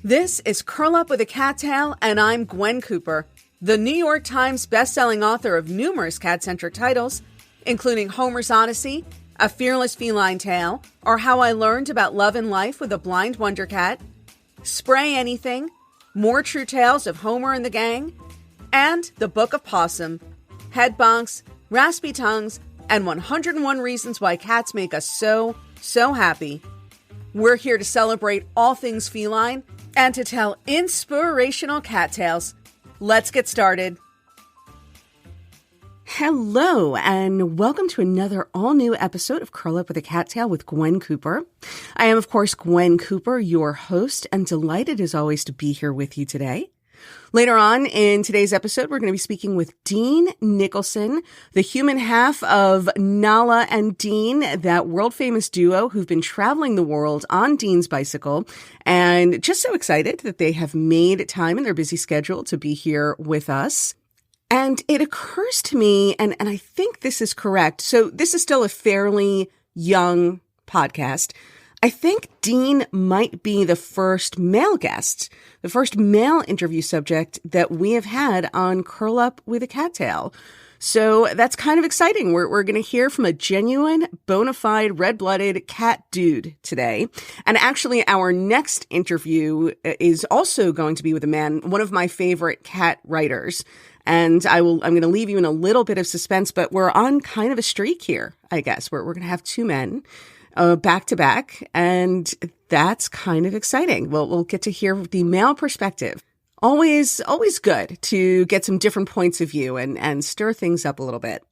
This is Curl Up with a Cattail, and I'm Gwen Cooper, the New York Times bestselling author of numerous cat-centric titles, including Homer's Odyssey, A Fearless Feline Tale, or How I Learned About Love and Life with a Blind Wonder Cat, Spray Anything, More True Tales of Homer and the Gang, and The Book of Possum, Head Bonks, Raspy Tongues, and 101 Reasons Why Cats Make Us So happy. We're here to celebrate all things feline and to tell inspirational cat tales. Let's get started. Hello, and welcome to another all-new episode of Curl Up with a Cattail with Gwen Cooper. I am, of course, Gwen Cooper, your host, and delighted as always to be here with you today. Later on in today's episode, we're going to be speaking with Dean Nicholson, the human half of Nala and Dean, that world-famous duo who've been traveling the world on Dean's bicycle, and just so excited that they have made time in their busy schedule to be here with us. And it occurs to me, and I think this is correct, so this is still a fairly young podcast. I think Dean might be the first male guest, the first male interview subject that we have had on Curl Up with a Cattail. So that's kind of exciting. We're going to hear from a genuine, bona fide, red-blooded cat dude today. And actually, our next interview is also going to be with a man, one of my favorite cat writers. And I'm going to leave you in a little bit of suspense, but we're on kind of a streak here, I guess. We're going to have two men back to back, and that's kind of exciting. We'll get to hear the male perspective. Always good to get some different points of view and stir things up a little bit.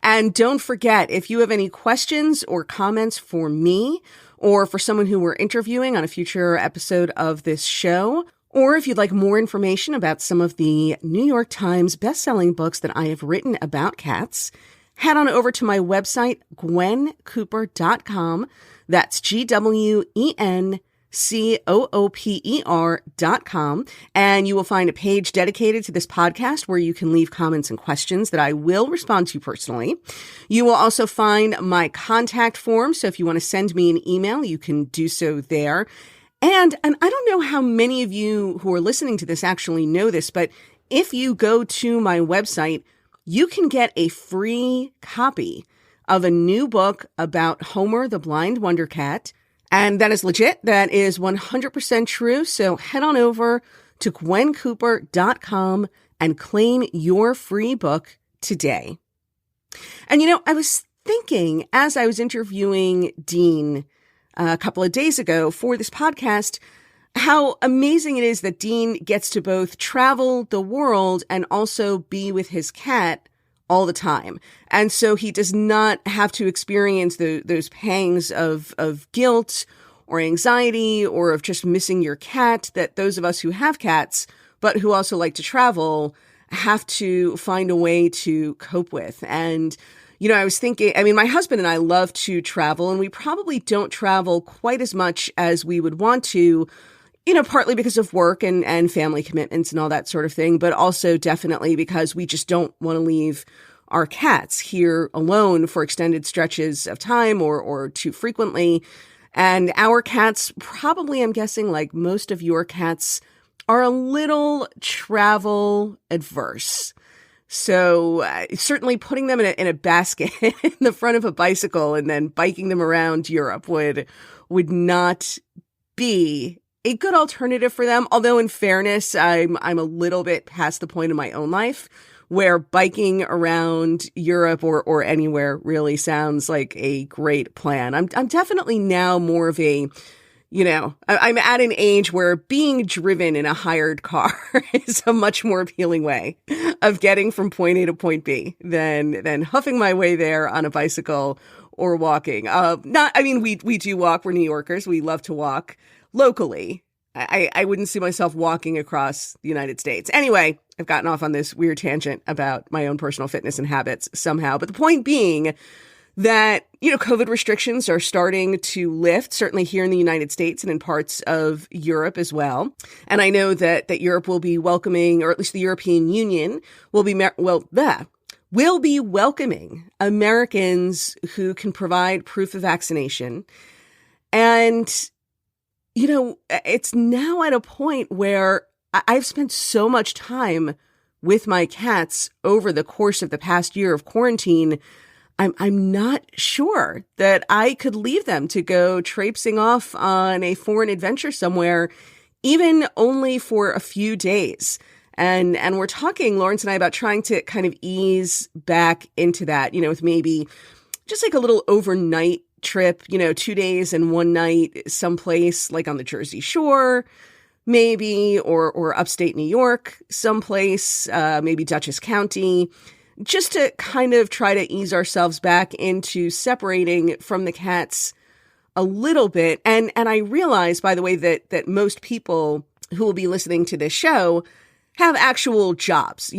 And don't forget, if you have any questions or comments for me or for someone who we're interviewing on a future episode of this show, or if you'd like more information about some of the New York Times bestselling books that I have written about cats, head on over to my website, gwencooper.com. That's GwenCooper.com. And you will find a page dedicated to this podcast where you can leave comments and questions that I will respond to personally. You will also find my contact form. So if you want to send me an email, you can do so there. And I don't know how many of you who are listening to this actually know this, but if you go to my website, you can get a free copy of a new book about Homer the Blind Wonder Cat. And that is legit. That is 100% true. So head on over to GwenCooper.com and claim your free book today. And I was thinking as I was interviewing Dean a couple of days ago for this podcast, how amazing it is that Dean gets to both travel the world and also be with his cat all the time. And so he does not have to experience those pangs of guilt or anxiety or of just missing your cat that those of us who have cats, but who also like to travel, have to find a way to cope with. And I was thinking, my husband and I love to travel, and we probably don't travel quite as much as we would want to, partly because of work and family commitments and all that sort of thing, but also definitely because we just don't want to leave our cats here alone for extended stretches of time or too frequently. And our cats, probably, I'm guessing, like most of your cats, are a little travel adverse. So certainly putting them in a basket in the front of a bicycle and then biking them around Europe would not be a good alternative for them. Although in fairness, I'm a little bit past the point in my own life where biking around Europe or anywhere really sounds like a great plan. I'm definitely now more of a, I'm at an age where being driven in a hired car is a much more appealing way of getting from point A to point B than huffing my way there on a bicycle or walking. We do walk. We're New Yorkers. We love to walk locally. I wouldn't see myself walking across the United States. Anyway, I've gotten off on this weird tangent about my own personal fitness and habits somehow. But the point being that, COVID restrictions are starting to lift, certainly here in the United States and in parts of Europe as well. And I know that Europe will be welcoming, or at least the European Union will be, will be welcoming Americans who can provide proof of vaccination. And, it's now at a point where I've spent so much time with my cats over the course of the past year of quarantine. I'm not sure that I could leave them to go traipsing off on a foreign adventure somewhere, even only for a few days. And we're talking, Lawrence and I, about trying to kind of ease back into that, with maybe just like a little overnight trip, 2 days and 1 night someplace like on the Jersey Shore, maybe, or upstate New York, someplace, maybe Dutchess County, just to kind of try to ease ourselves back into separating from the cats a little bit. And I realize, by the way, that most people who will be listening to this show have actual jobs,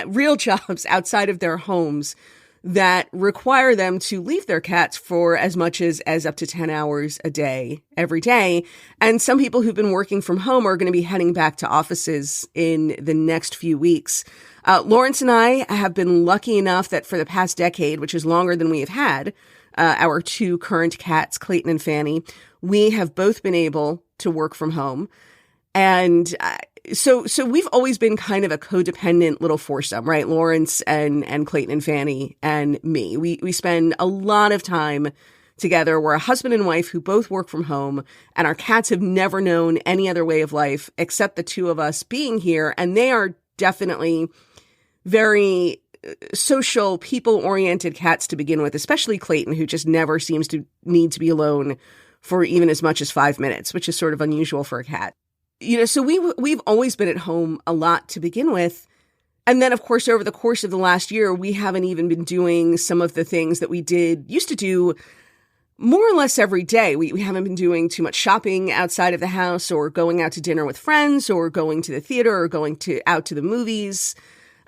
real jobs outside of their homes that require them to leave their cats for as much as up to 10 hours a day, every day. And some people who've been working from home are going to be heading back to offices in the next few weeks. Lawrence and I have been lucky enough that for the past decade, which is longer than we have had, our 2 current cats, Clayton and Fanny, we have both been able to work from home. And so we've always been kind of a codependent little foursome, right? Lawrence and Clayton and Fanny and me. We spend a lot of time together. We're a husband and wife who both work from home, and our cats have never known any other way of life except the 2 of us being here. And they are definitely very social, people-oriented cats to begin with, especially Clayton, who just never seems to need to be alone for even as much as 5 minutes, which is sort of unusual for a cat. So we've always been at home a lot to begin with. And then, of course, over the course of the last year, we haven't even been doing some of the things that we used to do more or less every day. We haven't been doing too much shopping outside of the house, or going out to dinner with friends, or going to the theater, or going out to the movies.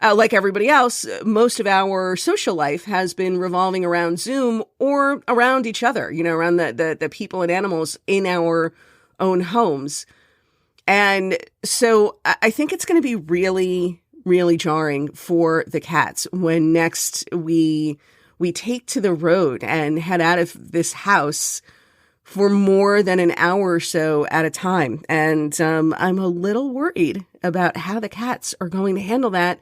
Like everybody else, most of our social life has been revolving around Zoom or around each other, around the people and animals in our own homes. And so I think it's going to be really, really jarring for the cats when next we take to the road and head out of this house for more than an hour or so at a time. And I'm a little worried about how the cats are going to handle that.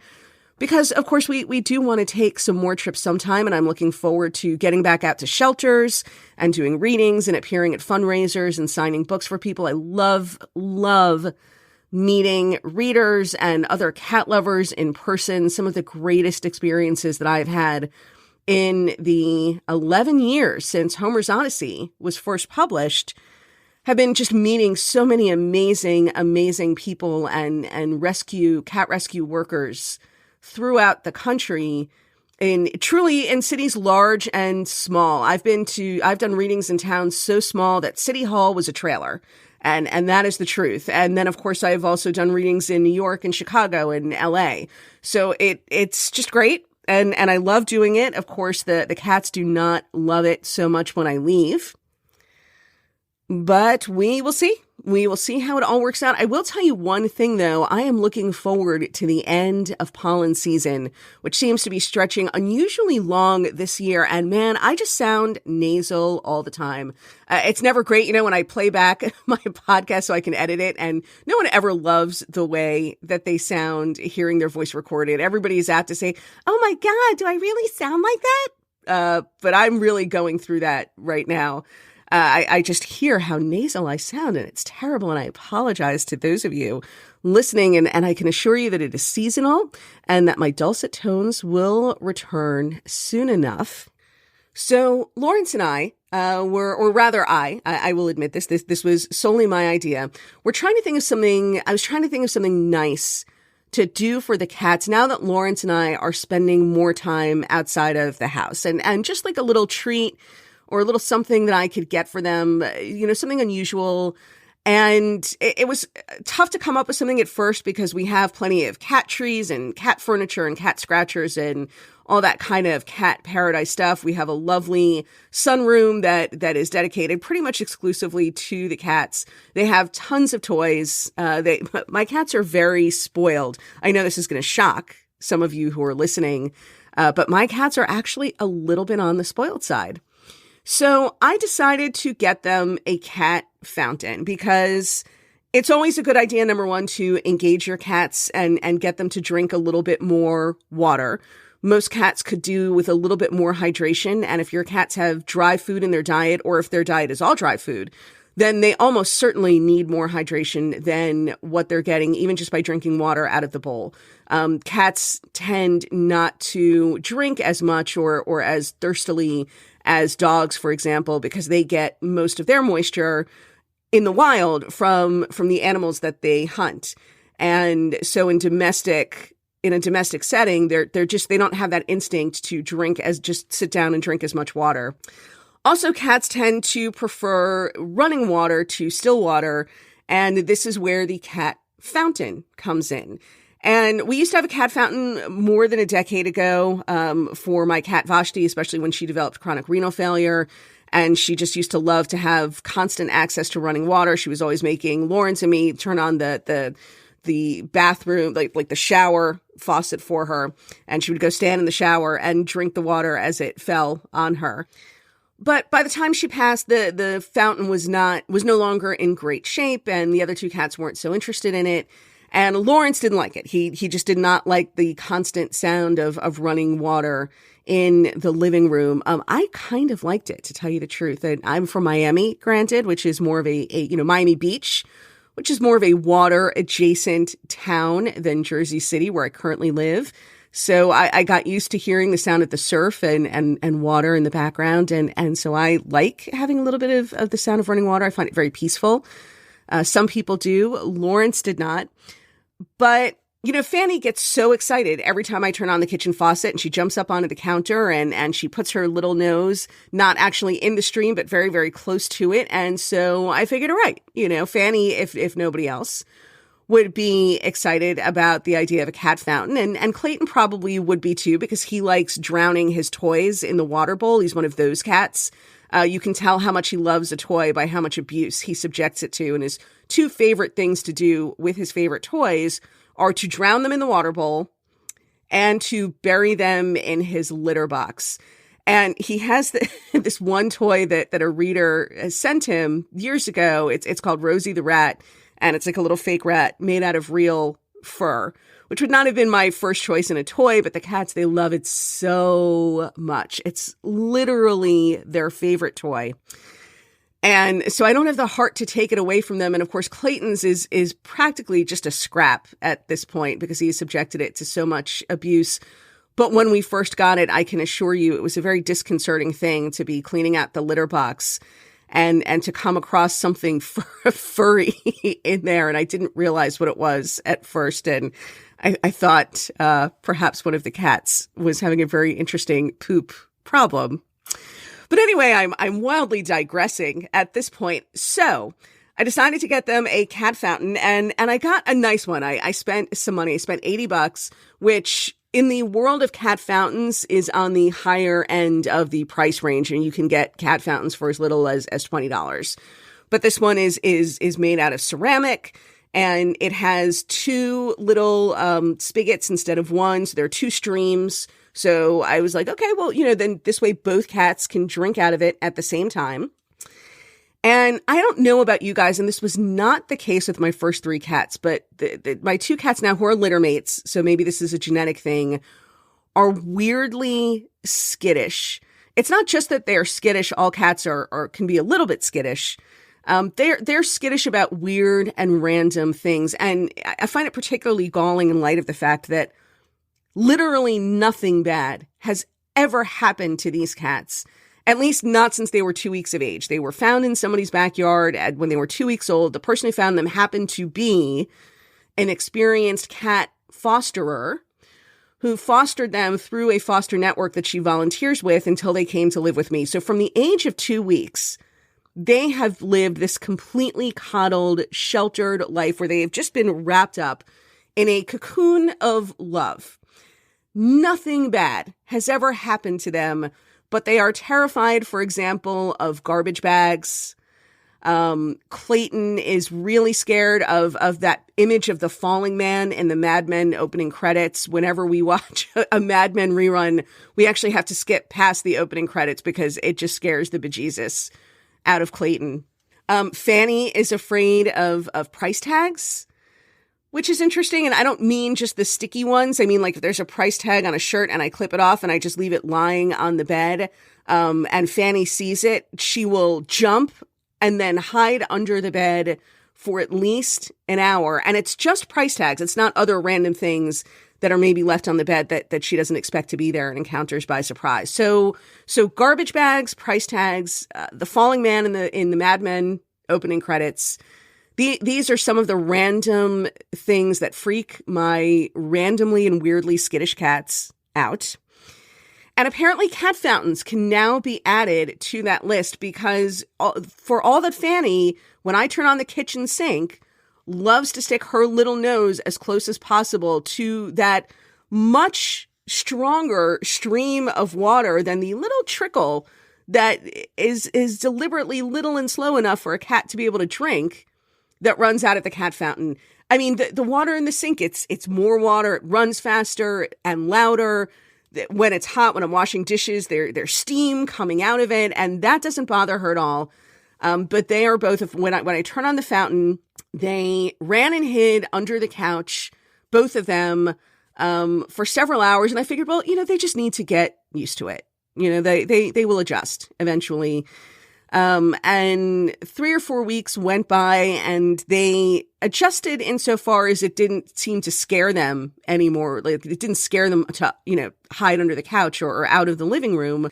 Because, of course, we do want to take some more trips sometime, and I'm looking forward to getting back out to shelters and doing readings and appearing at fundraisers and signing books for people. I love meeting readers and other cat lovers in person. Some of the greatest experiences that I've had in the 11 years since Homer's Odyssey was first published have been just meeting so many amazing people and cat rescue workers throughout the country, truly in cities large and small. I've done readings in towns so small that City Hall was a trailer. And that is the truth. And then, of course, I've also done readings in New York and Chicago and LA. So it's just great. And I love doing it. Of course, the cats do not love it so much when I leave. But we will see. We will see how it all works out. I will tell you one thing, though. I am looking forward to the end of pollen season, which seems to be stretching unusually long this year. And man, I just sound nasal all the time. It's never great, when I play back my podcast so I can edit it. And no one ever loves the way that they sound hearing their voice recorded. Everybody is apt to say, "Oh my God, do I really sound like that?" But I'm really going through that right now. I just hear how nasal I sound, and it's terrible, and I apologize to those of you listening, and I can assure you that it is seasonal and that my dulcet tones will return soon enough. So Lawrence and I I will admit this was solely my idea. I was trying to think of something nice to do for the cats now that Lawrence and I are spending more time outside of the house, and just like a little treat or a little something that I could get for them, something unusual. And it was tough to come up with something at first because we have plenty of cat trees and cat furniture and cat scratchers and all that kind of cat paradise stuff. We have a lovely sunroom that is dedicated pretty much exclusively to the cats. They have tons of toys. My cats are very spoiled. I know this is going to shock some of you who are listening, but my cats are actually a little bit on the spoiled side. So I decided to get them a cat fountain because it's always a good idea, number one, to engage your cats and get them to drink a little bit more water. Most cats could do with a little bit more hydration. And if your cats have dry food in their diet, or if their diet is all dry food, then they almost certainly need more hydration than what they're getting, even just by drinking water out of the bowl. Cats tend not to drink as much or as thirstily as dogs, for example, because they get most of their moisture in the wild from the animals that they hunt. And so in a domestic setting, they don't have that instinct to just sit down and drink as much water. Also, cats tend to prefer running water to still water, and this is where the cat fountain comes in. And we used to have a cat fountain more than a decade ago for my cat Vashti, especially when she developed chronic renal failure. And she just used to love to have constant access to running water. She was always making Lawrence and me turn on the bathroom, like the shower faucet for her. And she would go stand in the shower and drink the water as it fell on her. But by the time she passed, the fountain was no longer in great shape, and the other two cats weren't so interested in it. And Lawrence didn't like it. He just did not like the constant sound of running water in the living room. I kind of liked it, to tell you the truth. And I'm from Miami, granted, which is more of a Miami Beach, which is more of a water adjacent town than Jersey City, where I currently live. So I got used to hearing the sound of the surf and water in the background. And so I like having a little bit of the sound of running water. I find it very peaceful. Some people do. Lawrence did not. But, Fanny gets so excited every time I turn on the kitchen faucet, and she jumps up onto the counter and she puts her little nose, not actually in the stream, but very, very close to it. And so I figured, all right, Fanny, if nobody else, would be excited about the idea of a cat fountain. And Clayton probably would be too, because he likes drowning his toys in the water bowl. He's one of those cats. You can tell how much he loves a toy by how much abuse he subjects it to. And his two favorite things to do with his favorite toys are to drown them in the water bowl and to bury them in his litter box. And he has this one toy that a reader has sent him years ago. It's called Rosie the Rat. And it's like a little fake rat made out of real fur, which would not have been my first choice in a toy, but the cats, they love it so much. It's literally their favorite toy. And so I don't have the heart to take it away from them. And of course, Clayton's is practically just a scrap at this point because he subjected it to so much abuse. But when we first got it, I can assure you it was a very disconcerting thing to be cleaning out the litter box and to come across something furry in there. And I didn't realize what it was at first. And I thought perhaps one of the cats was having a very interesting poop problem. But anyway, I'm wildly digressing at this point. So I decided to get them a cat fountain, and I got a nice one. I spent some money. I spent $80, which in the world of cat fountains is on the higher end of the price range, and you can get cat fountains for as little as $20. But this one is made out of ceramic, and it has two little spigots instead of one. So there are two streams. So I was like, okay, well, then this way both cats can drink out of it at the same time. And I don't know about you guys, and this was not the case with my first three cats, but my two cats now who are litter mates, so maybe this is a genetic thing, are weirdly skittish. It's not just that they're skittish. All cats can be a little bit skittish. They're skittish about weird and random things. And I find it particularly galling in light of the fact that literally nothing bad has ever happened to these cats. At least not since they were 2 weeks of age. They were found in somebody's backyard when they were 2 weeks old. The person who found them happened to be an experienced cat fosterer who fostered them through a foster network that she volunteers with until they came to live with me. So from the age of 2 weeks, they have lived this completely coddled, sheltered life where they have just been wrapped up in a cocoon of love. Nothing bad has ever happened to them, but they are terrified, for example, of garbage bags. Clayton is really scared of that image of the falling man in the Mad Men opening credits. Whenever we watch a Mad Men rerun, we actually have to skip past the opening credits because it just scares the bejesus out of Clayton. Fanny is afraid of price tags, which is interesting. And I don't mean just the sticky ones. I mean, like if there's a price tag on a shirt and I clip it off and I just leave it lying on the bed, and Fanny sees it, she will jump and then hide under the bed for at least an hour. And it's just price tags. It's not other random things that are maybe left on the bed that she doesn't expect to be there and encounters by surprise. So garbage bags, price tags, the falling man in the Mad Men opening credits. These are some of the random things that freak my randomly and weirdly skittish cats out. And apparently cat fountains can now be added to that list because for all that Fanny, when I turn on the kitchen sink, loves to stick her little nose as close as possible to that much stronger stream of water than the little trickle that is deliberately little and slow enough for a cat to be able to drink that runs out of the cat fountain. I mean, the water in the sink, it's more water, it runs faster and louder. When it's hot, when I'm washing dishes, there's steam coming out of it, and that doesn't bother her at all. But they are both, when I turn on the fountain, they ran and hid under the couch, both of them, for several hours. And I figured, well, they just need to get used to it. They will adjust eventually. And 3 or 4 weeks went by and they adjusted insofar as it didn't seem to scare them anymore. Like it didn't scare them to, hide under the couch or out of the living room.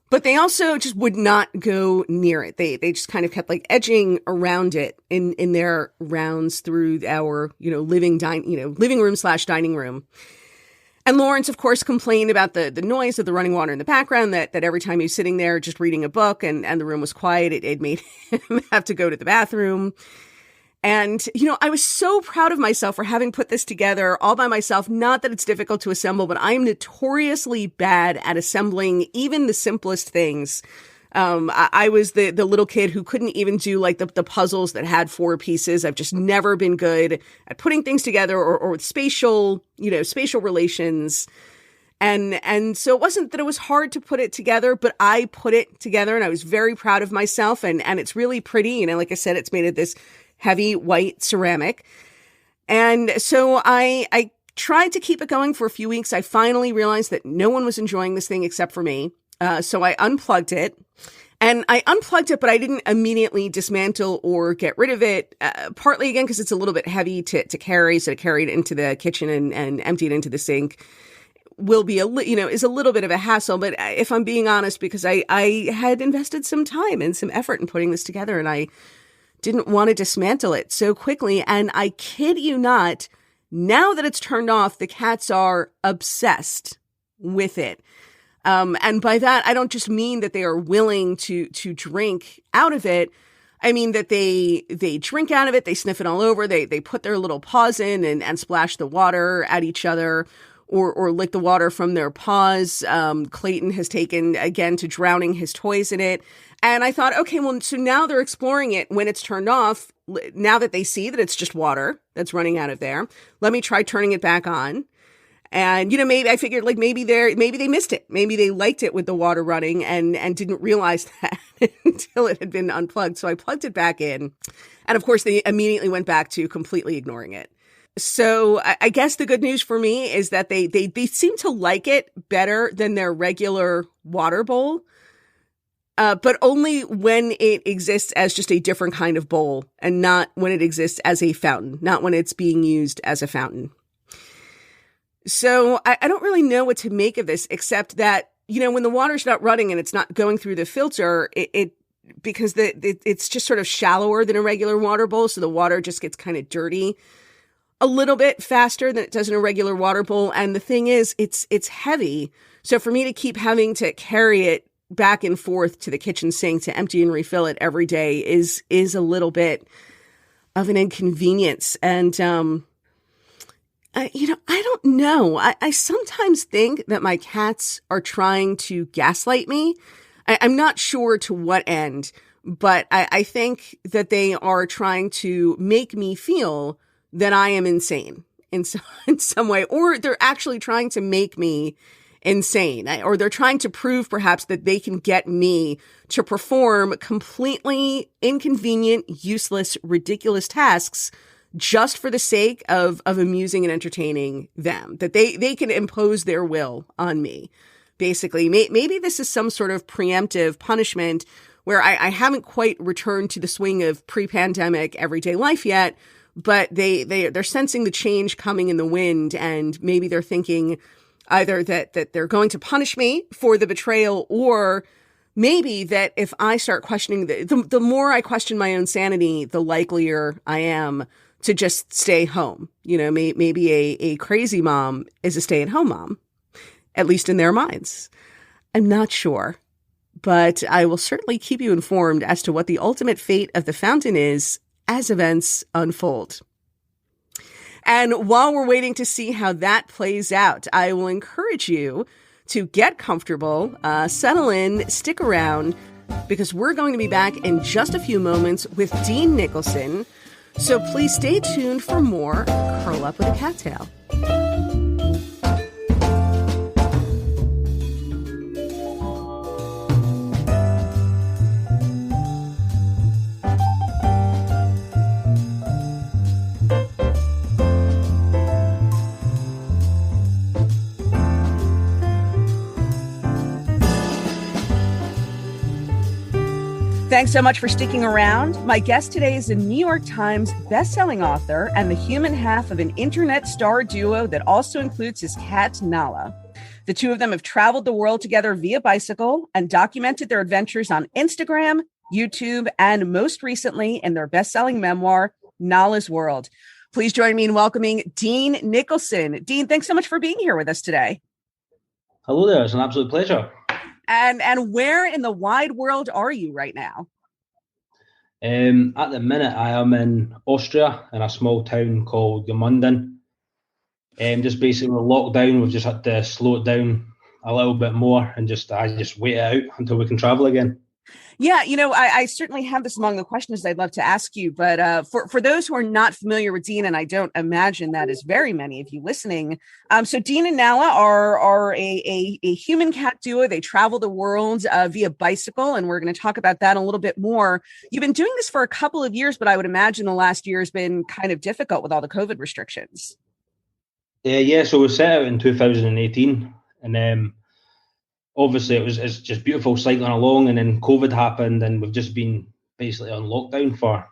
But they also just would not go near it. They just kind of kept like edging around it in their rounds through our, living room / dining room. And Lawrence, of course, complained about the noise of the running water in the background, that every time he was sitting there just reading a book and the room was quiet, it made him have to go to the bathroom. And, I was so proud of myself for having put this together all by myself. Not that it's difficult to assemble, but I am notoriously bad at assembling even the simplest things. I was the little kid who couldn't even do like the puzzles that had 4 pieces. I've just never been good at putting things together or with spatial relations. And so it wasn't that it was hard to put it together, but I put it together and I was very proud of myself. And it's really pretty. Like I said, it's made of this heavy white ceramic. And so I tried to keep it going for a few weeks. I finally realized that no one was enjoying this thing except for me. So I unplugged it. And I unplugged it, but I didn't immediately dismantle or get rid of it, partly, again, because it's a little bit heavy to carry. So to carry it into the kitchen and empty it into the sink will be is a little bit of a hassle. But if I'm being honest, because I had invested some time and some effort in putting this together and I didn't want to dismantle it so quickly. And I kid you not, now that it's turned off, the cats are obsessed with it. And by that, I don't just mean that they are willing to drink out of it. I mean that they drink out of it, they sniff it all over, they put their little paws in and splash the water at each other or lick the water from their paws. Clayton has taken, again, to drowning his toys in it. And I thought, okay, well, so now they're exploring it when it's turned off. Now that they see that it's just water that's running out of there, let me try turning it back on. And, maybe I figured like maybe they missed it. Maybe they liked it with the water running and didn't realize that until it had been unplugged. So I plugged it back in. And of course, they immediately went back to completely ignoring it. So I guess the good news for me is that they seem to like it better than their regular water bowl. But only when it exists as just a different kind of bowl and not when it exists as a fountain, not when it's being used as a fountain. So I don't really know what to make of this, except that, when the water's not running and it's not going through the filter, because it's just sort of shallower than a regular water bowl. So the water just gets kind of dirty a little bit faster than it does in a regular water bowl. And the thing is, it's heavy. So for me to keep having to carry it back and forth to the kitchen sink to empty and refill it every day is a little bit of an inconvenience. And, I don't know. I sometimes think that my cats are trying to gaslight me. I'm not sure to what end, but I think that they are trying to make me feel that I am insane in some way, or they're actually trying to make me insane, or they're trying to prove perhaps that they can get me to perform completely inconvenient, useless, ridiculous tasks just for the sake of amusing and entertaining them, that they can impose their will on me. Basically, maybe this is some sort of preemptive punishment where I haven't quite returned to the swing of pre-pandemic everyday life yet, but they're sensing the change coming in the wind, and maybe they're thinking either that they're going to punish me for the betrayal, or maybe that if I start questioning, the more I question my own sanity, the likelier I am to just stay home. You know, maybe a crazy mom is a stay-at-home mom, at least in their minds. I'm not sure, but I will certainly keep you informed as to what the ultimate fate of the fountain is as events unfold. And while we're waiting to see how that plays out, I will encourage you to get comfortable, settle in, stick around, because we're going to be back in just a few moments with Dean Nicholson. So please stay tuned for more Curl Up with a Cattail. Thanks so much for sticking around. My guest today is a New York Times bestselling author and the human half of an internet star duo that also includes his cat, Nala. The two of them have traveled the world together via bicycle and documented their adventures on Instagram, YouTube, and most recently in their bestselling memoir, Nala's World. Please join me in welcoming Dean Nicholson. Dean, thanks so much for being here with us today. Hello there. It's an absolute pleasure. And where in the wide world are you right now? At the minute, I am in Austria in a small town called Gmunden. Just basically locked down. We've just had to slow it down a little bit more and just wait it out until we can travel again. Yeah, you know, I certainly have this among the questions I'd love to ask you, but for those who are not familiar with Dean, and I don't imagine that is very many of you listening, so Dean and Nala are a human cat duo. They travel the world via bicycle, and we're going to talk about that a little bit more. You've been doing this for a couple of years, but I would imagine the last year has been kind of difficult with all the COVID restrictions. Yeah, so we set out in 2018, and obviously it's just beautiful cycling along, and then COVID happened and we've just been basically on lockdown for,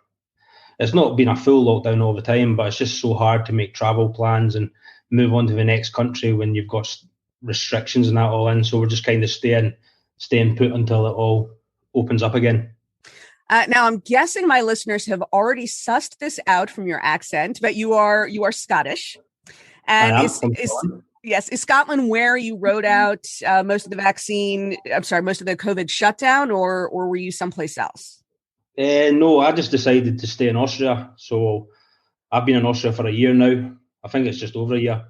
it's not been a full lockdown all the time, but it's just so hard to make travel plans and move on to the next country when you've got restrictions and that all in. So we're just kind of staying put until it all opens up again. Now, I'm guessing my listeners have already sussed this out from your accent, but you are Scottish. And is Scotland where you rode out most of the COVID shutdown, or were you someplace else? No, I just decided to stay in Austria. So I've been in Austria for a year now. I think it's just over a year.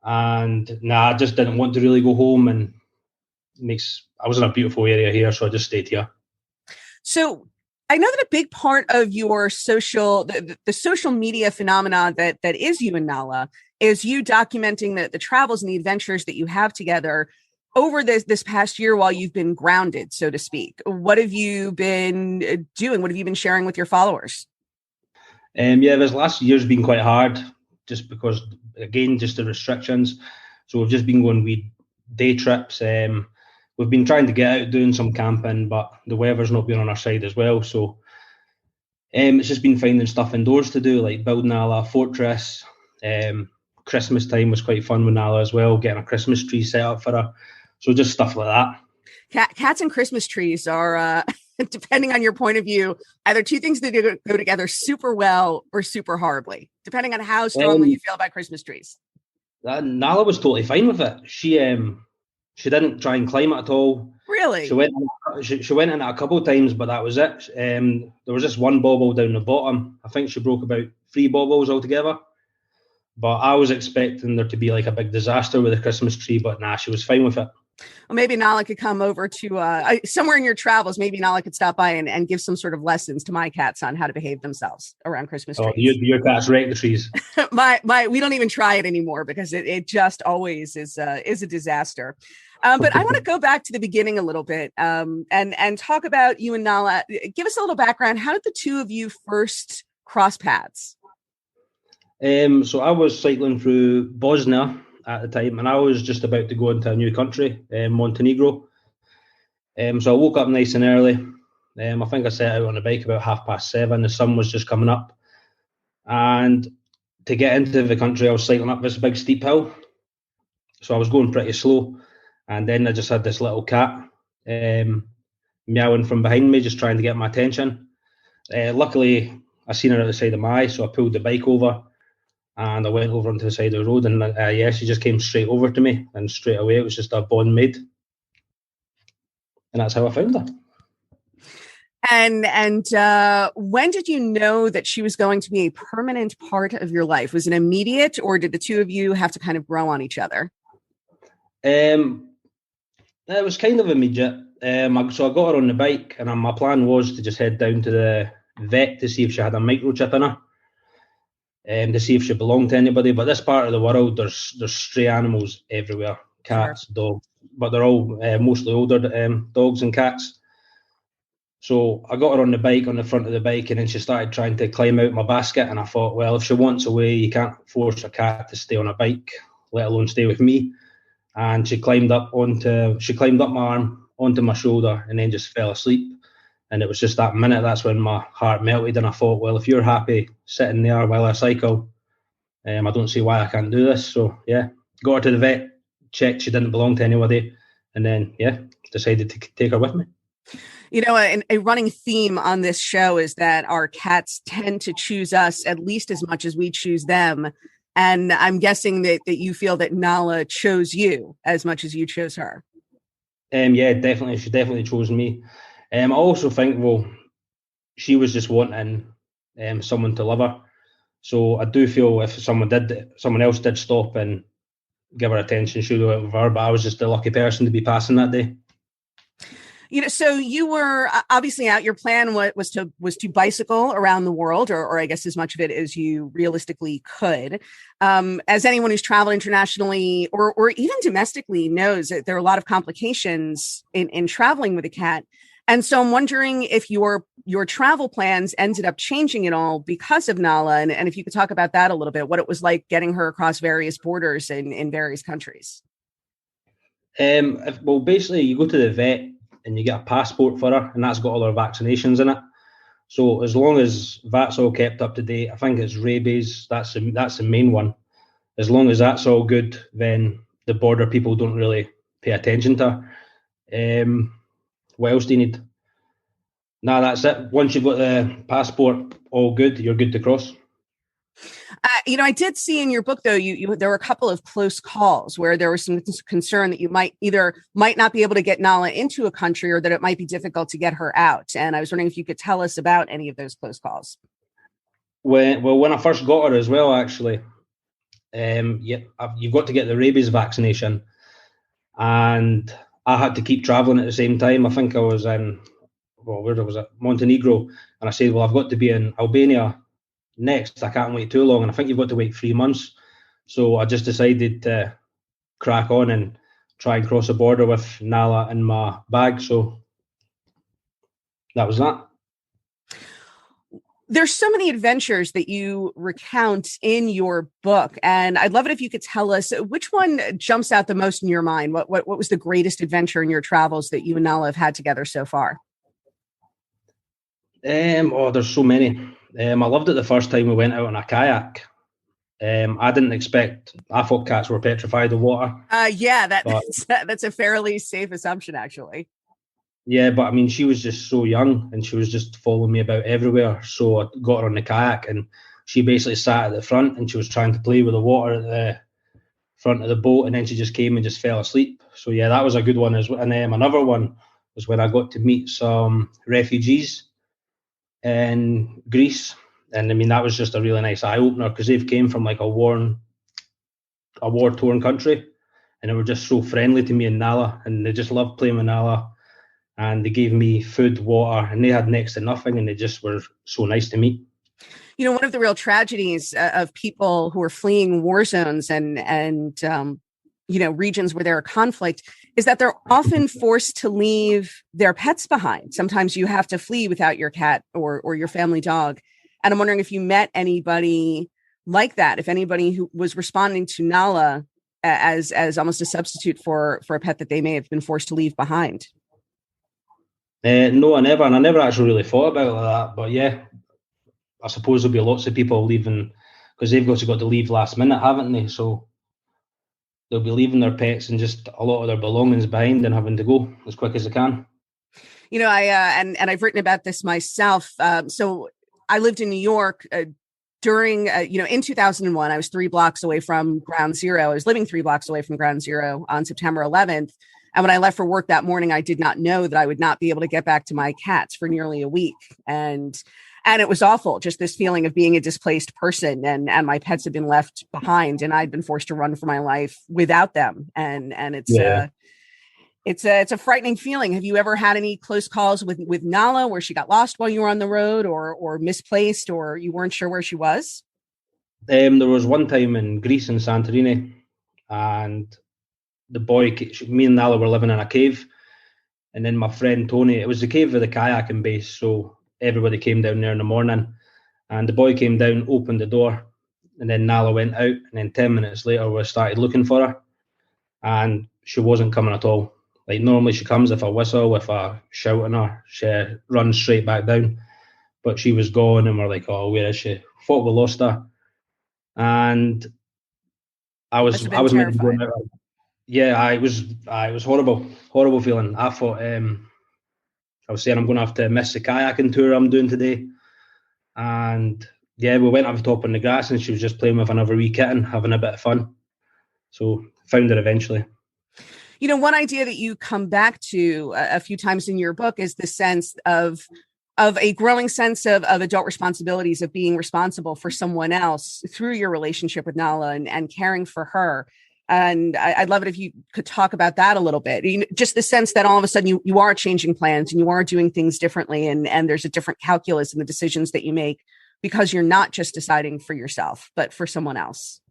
And I just didn't want to really go home, and I was in a beautiful area here, so I just stayed here. So I know that a big part of your the social media phenomenon that is you and Nala is you documenting the travels and the adventures that you have together over this past year while you've been grounded, so to speak. What have you been doing? What have you been sharing with your followers? This last year's been quite hard just because, again, just the restrictions. So we've just been going with day trips. We've been trying to get out doing some camping, but the weather's not been on our side as well. So it's just been finding stuff indoors to do, like building a fortress. Christmas time was quite fun with Nala as well, getting a Christmas tree set up for her. So just stuff like that. Cats and Christmas trees are, depending on your point of view, either two things that go together super well or super horribly, depending on how strongly you feel about Christmas trees. Nala was totally fine with it. She didn't try and climb it at all. Really? She went in it a couple of times, but that was it. There was just one bauble down the bottom. I think she broke about 3 baubles altogether. But I was expecting there to be like a big disaster with the Christmas tree, but she was fine with it. Well, maybe Nala could come over to somewhere in your travels. Maybe Nala could stop by and give some sort of lessons to my cats on how to behave themselves around Christmas Oh, trees. your cats wreck the trees. We don't even try it anymore because it just always is a disaster. But I want to go back to the beginning a little bit and talk about you and Nala. Give us a little background. How did the two of you first cross paths? So I was cycling through Bosnia at the time, and I was just about to go into a new country, Montenegro. So I woke up nice and early. I think I set out on the bike about 7:30. The sun was just coming up, and to get into the country, I was cycling up this big steep hill. So I was going pretty slow, and then I just had this little cat meowing from behind me, just trying to get my attention. Luckily, I seen her at the side of my eye, so I pulled the bike over, and I went over onto the side of the road, and she just came straight over to me, and straight away it was just a bond made, and that's how I found her. And when did you know that she was going to be a permanent part of your life? Was it immediate, or did the two of you have to kind of grow on each other? It was kind of immediate. So I got her on the bike, and my plan was to just head down to the vet to see if she had a microchip in her, to see if she belonged to anybody. But this part of the world, there's stray animals everywhere, cats, sure, dogs, but they're all mostly older dogs and cats. So I got her on the bike, on the front of the bike, and then she started trying to climb out my basket. And I thought, well, if she wants away, you can't force a cat to stay on a bike, let alone stay with me. And she climbed up my arm onto my shoulder, and then just fell asleep. And it was just that minute, that's when my heart melted, and I thought, well, if you're happy sitting there while I cycle, I don't see why I can't do this. So yeah, got her to the vet, checked she didn't belong to anybody, and then decided to take her with me. You know, a running theme on this show is that our cats tend to choose us at least as much as we choose them. And I'm guessing that you feel that Nala chose you as much as you chose her. Yeah, definitely. She definitely chose me. I also think, well, she was just wanting someone to love her. So I do feel if someone else did stop and give her attention, she would have went with her. But I was just the lucky person to be passing that day. You know, so you were obviously out. Your plan was to bicycle around the world, or I guess as much of it as you realistically could. As anyone who's traveled internationally or even domestically knows, that there are a lot of complications in traveling with a cat. And so I'm wondering if your travel plans ended up changing at all because of Nala, and if you could talk about that a little bit, what it was like getting her across various borders in various countries. Well, basically, you go to the vet and you get a passport for her, and that's got all her vaccinations in it. So as long as that's all kept up to date, I think it's rabies. That's the main one. As long as that's all good, then the border people don't really pay attention to her. What else do you need? Nah, that's it. Once you've got the passport all good, you're good to cross. You know, I did see in your book, though, there were a couple of close calls where there was some concern that you might not be able to get Nala into a country, or that it might be difficult to get her out. And I was wondering if you could tell us about any of those close calls. When I first got her as well, actually, you've got to get the rabies vaccination, and I had to keep traveling at the same time. I think I was in, where was it? Montenegro, and I said, well, I've got to be in Albania next. I can't wait too long, and I think you've got to wait 3 months. So I just decided to crack on and try and cross the border with Nala in my bag. So that was that. There's so many adventures that you recount in your book, and I'd love it if you could tell us which one jumps out the most in your mind. What was the greatest adventure in your travels that you and Nala have had together so far? There's so many. I loved it the first time we went out on a kayak. I didn't expect. I thought cats were petrified of water. That's a fairly safe assumption, actually. Yeah, but I mean, she was just so young, and she was just following me about everywhere. So I got her on the kayak, and she basically sat at the front, and she was trying to play with the water at the front of the boat, and then she just came and just fell asleep. So yeah, that was a good one as well. And then another one was when I got to meet some refugees in Greece. And I mean, that was just a really nice eye opener, because they've came from like a war-torn country, and they were just so friendly to me and Nala, and they just loved playing with Nala, and they gave me food, water, and they had next to nothing, and they just were so nice to me. One of the real tragedies of people who are fleeing war zones and regions where there are conflict is that they're often forced to leave their pets behind. Sometimes you have to flee without your cat or your family dog. And I'm wondering if you met anybody like that, if anybody who was responding to Nala as almost a substitute for a pet that they may have been forced to leave behind. No, I never, and I never actually really thought about it like that. But yeah, I suppose there'll be lots of people leaving because they've got to leave last minute, haven't they? So they'll be leaving their pets and just a lot of their belongings behind and having to go as quick as they can. And I've written about this myself. So I lived in New York during, in 2001. I was 3 blocks away from Ground Zero. I was living 3 blocks away from Ground Zero on September 11th. And when I left for work that morning, I did not know that I would not be able to get back to my cats for nearly a week. And it was awful, just this feeling of being a displaced person, and my pets had been left behind, and I'd been forced to run for my life without them. And it's a frightening feeling. Have you ever had any close calls with Nala where she got lost while you were on the road, or misplaced, or you weren't sure where she was? There was one time in Greece in Santorini, and the boy, me and Nala were living in a cave, and then my friend Tony, it was the cave with the kayaking base, so everybody came down there in the morning, and the boy came down, opened the door, and then Nala went out, and then 10 minutes later we started looking for her, and she wasn't coming at all. Like normally she comes if I whistle, if I shout at her, she runs straight back down, but she was gone, and we're like, oh, where is she? Thought we lost her, and I was meant to go out. Yeah, it was horrible feeling. I thought I was saying I'm going to have to miss the kayaking tour I'm doing today, and yeah, we went up the top in the grass, and she was just playing with another wee kitten, having a bit of fun. So found her eventually. One idea that you come back to a few times in your book is the sense of a growing sense of adult responsibilities, of being responsible for someone else through your relationship with Nala and caring for her. And I'd love it if you could talk about that a little bit. Just the sense that all of a sudden you are changing plans and you are doing things differently, and there's a different calculus in the decisions that you make because you're not just deciding for yourself, but for someone else.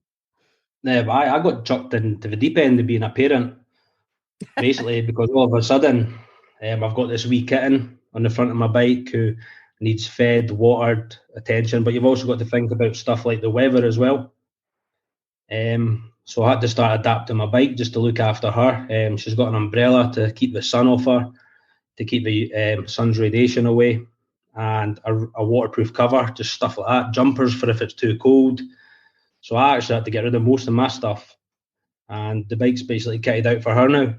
Yeah, I got chucked into the deep end of being a parent, basically, because all of a sudden I've got this wee kitten on the front of my bike who needs fed, watered, attention, but you've also got to think about stuff like the weather as well. So I had to start adapting my bike just to look after her. She's got an umbrella to keep the sun off her, to keep the sun's radiation away, and a waterproof cover, just stuff like that. Jumpers for if it's too cold. So I actually had to get rid of most of my stuff, and the bike's basically kitted out for her now.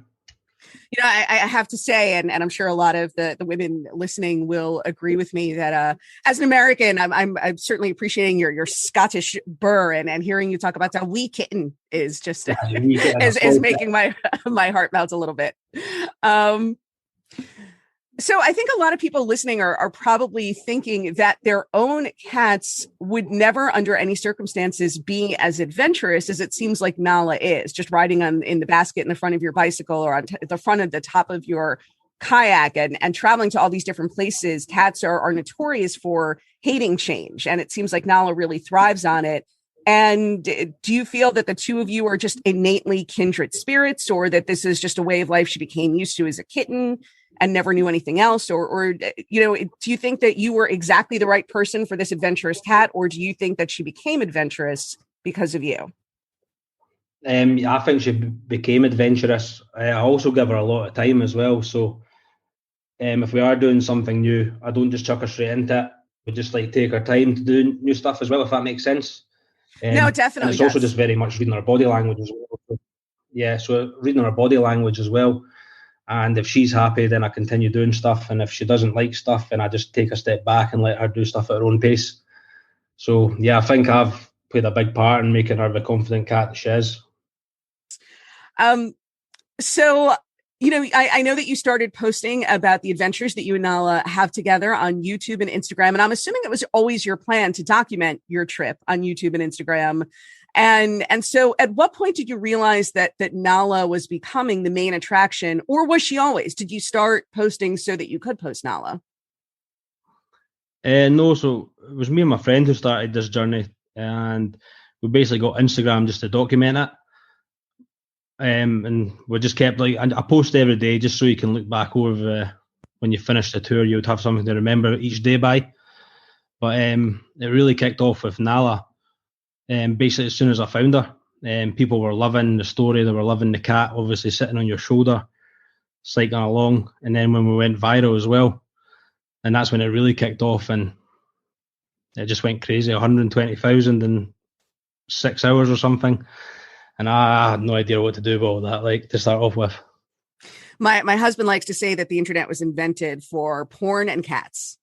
I have to say, and I'm sure a lot of the women listening will agree with me that as an American, I'm certainly appreciating your Scottish burr, and hearing you talk about that wee kitten is just is making my heart melt a little bit. So I think a lot of people listening are probably thinking that their own cats would never, under any circumstances, be as adventurous as it seems like Nala is, just riding in the basket in the front of your bicycle or on the front of the top of your kayak and traveling to all these different places. Cats are notorious for hating change, and it seems like Nala really thrives on it. And do you feel that the two of you are just innately kindred spirits, or that this is just a way of life she became used to as a kitten and never knew anything else? Or do you think that you were exactly the right person for this adventurous cat, or do you think that she became adventurous because of you? I think she became adventurous. I also give her a lot of time as well. So if we are doing something new, I don't just chuck her straight into it. We just take our time to do new stuff as well, if that makes sense. No, definitely. And it's also just very much reading our body language as well. So, yeah, so reading our body language as well. And if she's happy, then I continue doing stuff. And if she doesn't like stuff, then I just take a step back and let her do stuff at her own pace. So, yeah, I think I've played a big part in making her the confident cat that she is. So, I know that you started posting about the adventures that you and Nala have together on YouTube and Instagram, and I'm assuming it was always your plan to document your trip on YouTube and Instagram. And so at what point did you realize that Nala was becoming the main attraction, or was she always? Did you start posting so that you could post Nala? No, so it was me and my friend who started this journey, and we basically got Instagram just to document it. And we just kept and I post every day just so you can look back over when you finish the tour, you would have something to remember each day by. But it really kicked off with Nala. Basically, as soon as I found her, people were loving the story. They were loving the cat, obviously sitting on your shoulder, cycling along. And then when we went viral as well, and that's when it really kicked off, and it just went crazy. 120,000 in 6 hours or something. And I had no idea what to do with all that, like, to start off with. My husband likes to say that the internet was invented for porn and cats.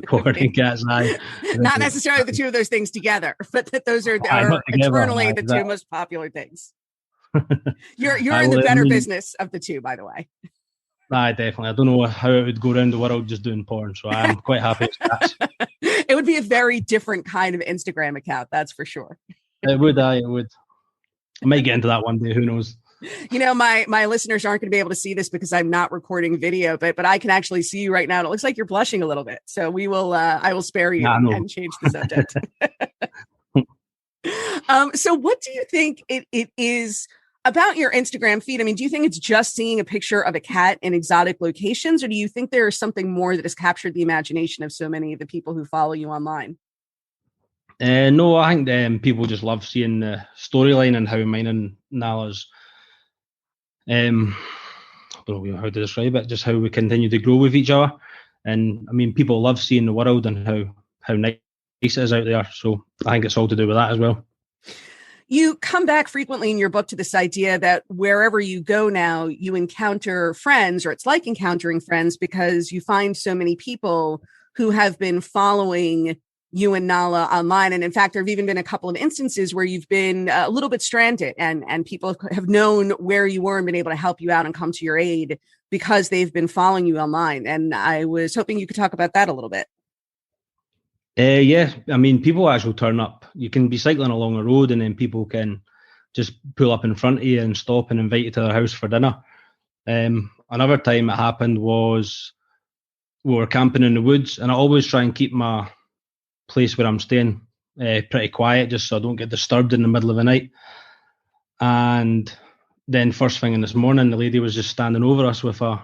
Porn and cats, aye. Not necessarily the two of those things together, but that those are eternally the two most popular things. You're in the better business of the two, by the way. Aye, definitely. I don't know how it would go around the world just doing porn, so I'm quite happy with that. It would be a very different kind of Instagram account, that's for sure. It would. I might get into that one day. Who knows? You know, my listeners aren't going to be able to see this because I'm not recording video, but I can actually see you right now. And it looks like you're blushing a little bit. So I will spare you and change the subject. So what do you think it is about your Instagram feed? I mean, do you think it's just seeing a picture of a cat in exotic locations, or do you think there is something more that has captured the imagination of so many of the people who follow you online? No, I think people just love seeing the storyline and how mine and Nala's, I don't know how to describe it, just how we continue to grow with each other. And I mean, people love seeing the world and how nice it is out there. So I think it's all to do with that as well. You come back frequently in your book to this idea that wherever you go now, you encounter friends, or it's like encountering friends, because you find so many people who have been following you and Nala online. And in fact, there have even been a couple of instances where you've been a little bit stranded and people have known where you were and been able to help you out and come to your aid because they've been following you online. And I was hoping you could talk about that a little bit. Yeah, I mean, people actually turn up. You can be cycling along a road and then people can just pull up in front of you and stop and invite you to their house for dinner. Another time it happened was we were camping in the woods, and I always try and keep my place where I'm staying pretty quiet just so I don't get disturbed in the middle of the night. And then first thing in this morning, the lady was just standing over us with a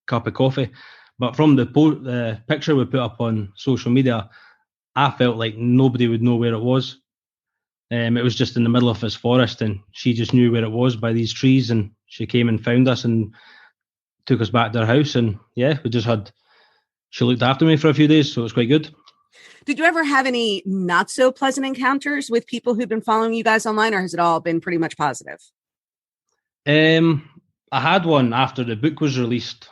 cup of coffee. But from the picture we put up on social media, I felt like nobody would know where it was. It was just in the middle of this forest, and she just knew where it was by these trees, and she came and found us and took us back to her house. And yeah, she looked after me for a few days, so it was quite good. Did you ever have any not so pleasant encounters with people who've been following you guys online, or has it all been pretty much positive? I had one after the book was released.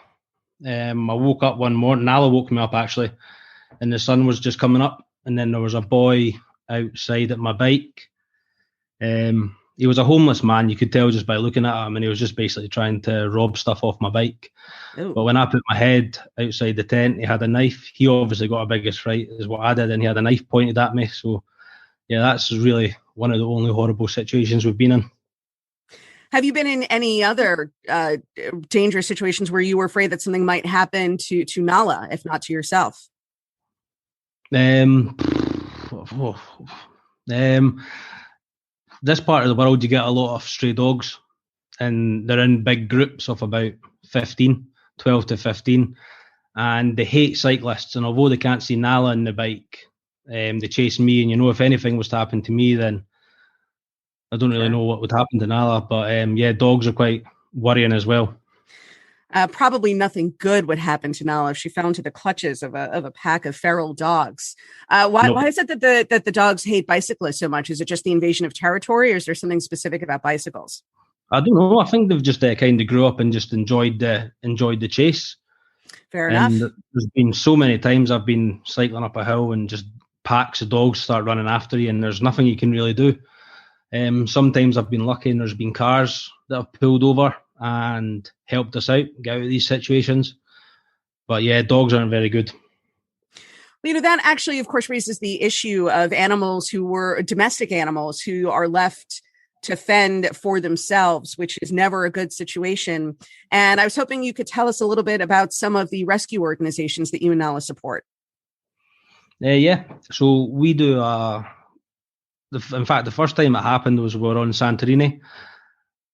I woke up one morning, Nala woke me up actually, and the sun was just coming up, and then there was a boy outside at my bike. He was a homeless man, you could tell just by looking at him, and he was just basically trying to rob stuff off my bike. Ooh. But when I put my head outside the tent, he had a knife. He obviously got a biggest fright is what I did, and he had a knife pointed at me. So yeah, that's really one of the only horrible situations we've been in. Have you been in any other dangerous situations where you were afraid that something might happen to Nala, if not to yourself? This part of the world, you get a lot of stray dogs, and they're in big groups of about 12 to 15, and they hate cyclists. And although they can't see Nala on the bike, they chase me. And if anything was to happen to me, then I don't really know what would happen to Nala. But yeah, dogs are quite worrying as well. Probably nothing good would happen to Nala if she fell into the clutches of a pack of feral dogs. Why is it that the dogs hate bicyclists so much? Is it just the invasion of territory, or is there something specific about bicycles? I don't know. I think they've just kind of grew up and just enjoyed the chase. Fair enough. There's been so many times I've been cycling up a hill and just packs of dogs start running after you, and there's nothing you can really do. Sometimes I've been lucky and there's been cars that have pulled over and helped us out, get out of these situations. But yeah, dogs aren't very good. Well, that actually, of course, raises the issue of animals who were domestic animals who are left to fend for themselves, which is never a good situation. And I was hoping you could tell us a little bit about some of the rescue organizations that you and Nala support. Yeah, so we do. In fact, the first time it happened was we were on Santorini,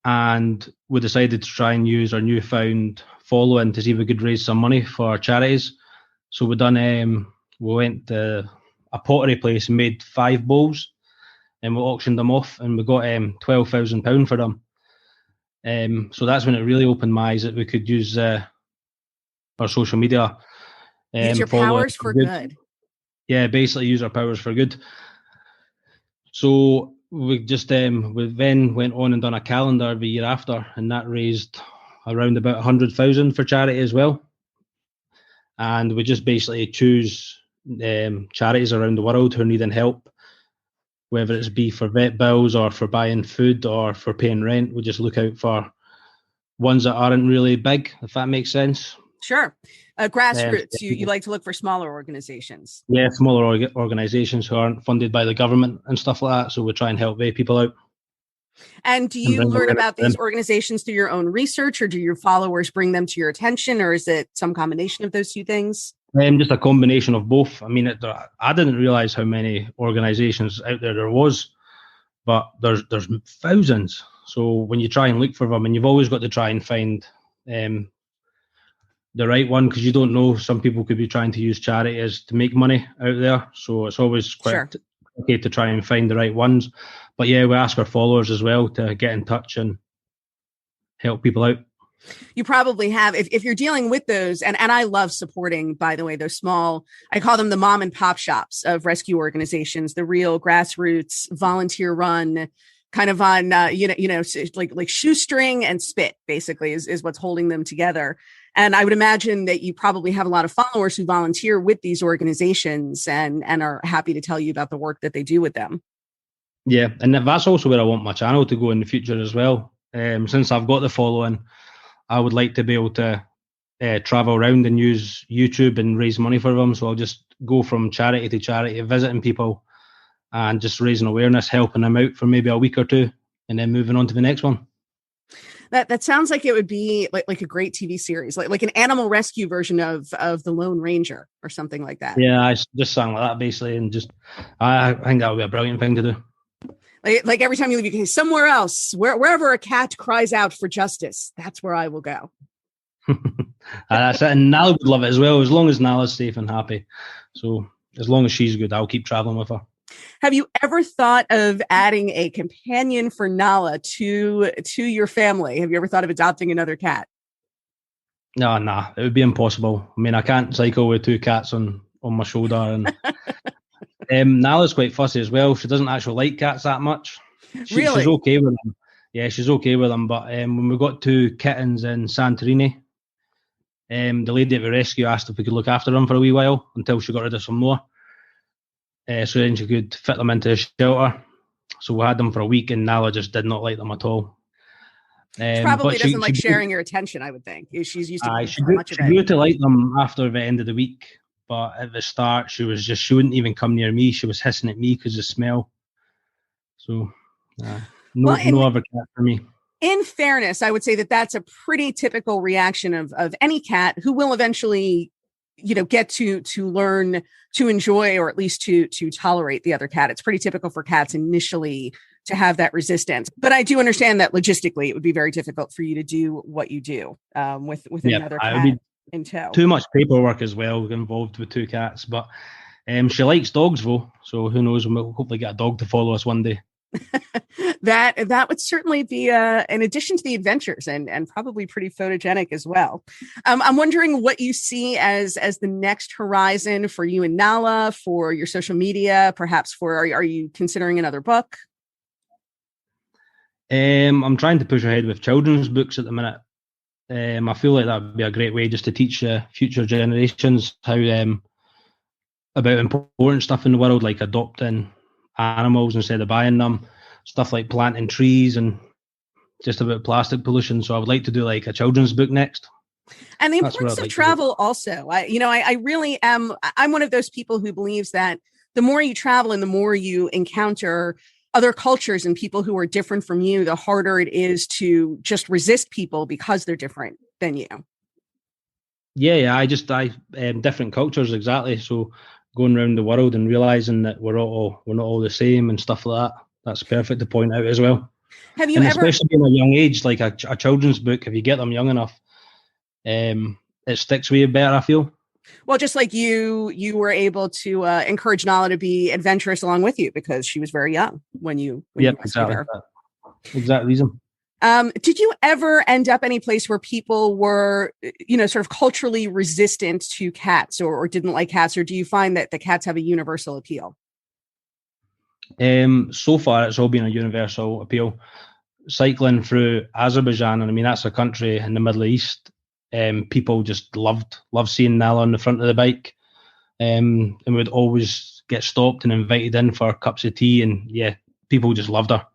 and we decided to try and use our newfound following to see if we could raise some money for charities. So we went to a pottery place and made 5 bowls, and we auctioned them off, and we got £12,000 for them. So that's when it really opened my eyes that we could use our social media. Use your powers for good. Yeah, basically use our powers for good. So we just we then went on and done a calendar the year after, and that raised around about 100,000 for charity as well. And we just basically choose charities around the world who are needing help, whether it's be for vet bills or for buying food or for paying rent. We just look out for ones that aren't really big, if that makes sense. Sure. Grassroots, you like to look for smaller organizations. Yeah, smaller organizations who aren't funded by the government and stuff like that. So we try and help people out. And do you learn about these organizations through your own research, or do your followers bring them to your attention, or is it some combination of those two things? Just a combination of both. I mean, I didn't realize how many organizations out there was, but there's thousands. So when you try and look for them, and you've always got to try and find the right one, because you don't know, some people could be trying to use charities to make money out there. So it's always quite okay to try and find the right ones. But yeah, we ask our followers as well to get in touch and help people out. You probably have, if you're dealing with those, and I love supporting, by the way, those small, I call them the mom and pop shops of rescue organizations, the real grassroots, volunteer run, kind of on, like shoestring and spit, basically, is what's holding them together. And I would imagine that you probably have a lot of followers who volunteer with these organizations and are happy to tell you about the work that they do with them. Yeah, and that's also where I want my channel to go in the future as well. Since I've got the following, I would like to be able to travel around and use YouTube and raise money for them. So I'll just go from charity to charity, visiting people and just raising awareness, helping them out for maybe a week or two, and then moving on to the next one. That sounds like it would be like a great TV series, like an animal rescue version of the Lone Ranger or something like that. Yeah, I just sang like that basically, and just I think that would be a brilliant thing to do. Like every time you leave, you can say somewhere else, wherever a cat cries out for justice, that's where I will go. That's it, and Nala would love it as well, as long as Nala's safe and happy. So as long as she's good, I'll keep traveling with her. Have you ever thought of adding a companion for Nala to your family? Have you ever thought of adopting another cat? No, it would be impossible. I mean, I can't cycle with 2 cats on my shoulder. And Nala's quite fussy as well. She doesn't actually like cats that much. Really? She's okay with them. Yeah, she's okay with them. But when we got 2 kittens in Santorini, the lady at the rescue asked if we could look after them for a wee while until she got rid of some more. So then she could fit them into a shelter. So we had them for a week, and Nala just did not like them at all. She probably doesn't like sharing your attention, I would think. She's used to she grew to like them after the end of the week. But at the start, she wouldn't even come near me. She was hissing at me because of the smell. So no other cat for me. In fairness, I would say that that's a pretty typical reaction of any cat who will eventually, get to learn to enjoy, or at least to tolerate the other cat. It's pretty typical for cats initially to have that resistance. But I do understand that logistically, it would be very difficult for you to do what you do with another cat in tow. Too much paperwork as well involved with 2 cats. But she likes dogs though, so who knows? We'll hopefully get a dog to follow us one day. That would certainly be an addition to the adventures, and probably pretty photogenic as well. I'm wondering what you see as the next horizon for you and Nala, for your social media, perhaps are you considering another book? I'm trying to push ahead with children's books at the minute. I feel like that would be a great way just to teach future generations how about important stuff in the world, like adopting animals instead of buying them, stuff like planting trees, and just about plastic pollution. So I would like to do like a children's book next. And the That's what importance I'd of like to do. travel also, I really am. I'm one of those people who believes that the more you travel and the more you encounter other cultures and people who are different from you, the harder it is to just resist people because they're different than you. Yeah, I different cultures, exactly. So going around the world and realizing that we're not all the same and stuff like that. That's perfect to point out as well. Have you And ever? especially in a young age, like a children's book, if you get them young enough, it sticks with you better, I feel. Well, just like you were able to encourage Nala to be adventurous along with you because she was very young when you rescued exactly her. Exact reason. Did you ever end up any place where people were, sort of culturally resistant to cats or didn't like cats, or do you find that the cats have a universal appeal? So far, it's all been a universal appeal. Cycling through Azerbaijan, and I mean that's a country in the Middle East. People just loved seeing Nala on the front of the bike, and would always get stopped and invited in for cups of tea, and yeah, people just loved her.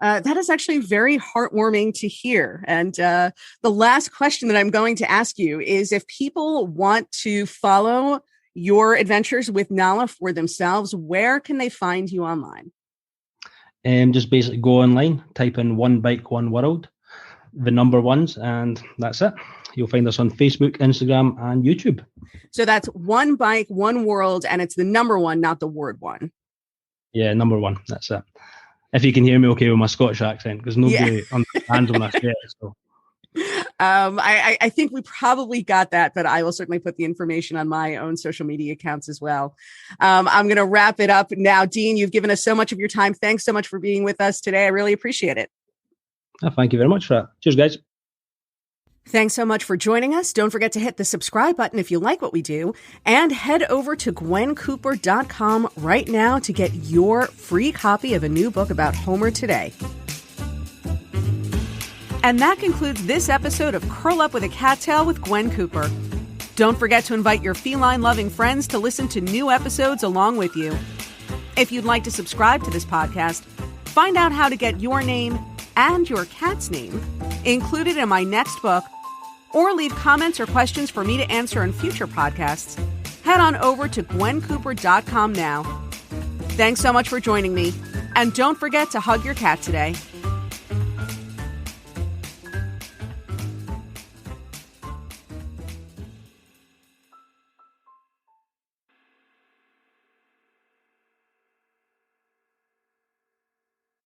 That is actually very heartwarming to hear. And the last question that I'm going to ask you is if people want to follow your adventures with Nala for themselves, where can they find you online? Just basically go online, type in One Bike, One World, the number ones, and that's it. You'll find us on Facebook, Instagram, and YouTube. So that's One Bike, One World, and it's the number one, not the word one. Yeah, number one. That's it. If you can hear me okay with my Scottish accent, because nobody understands when I say it. So. I think we probably got that, but I will certainly put the information on my own social media accounts as well. I'm going to wrap it up now. Dean, you've given us so much of your time. Thanks so much for being with us today. I really appreciate it. Oh, thank you very much for that. Cheers, guys. Thanks so much for joining us. Don't forget to hit the subscribe button if you like what we do, and head over to GwenCooper.com right now to get your free copy of a new book about Homer today. And that concludes this episode of Curl Up with a Cattail with Gwen Cooper. Don't forget to invite your feline-loving friends to listen to new episodes along with you. If you'd like to subscribe to this podcast, find out how to get your name and your cat's name included in my next book, or leave comments or questions for me to answer in future podcasts, head on over to GwenCooper.com now. Thanks so much for joining me, and don't forget to hug your cat today.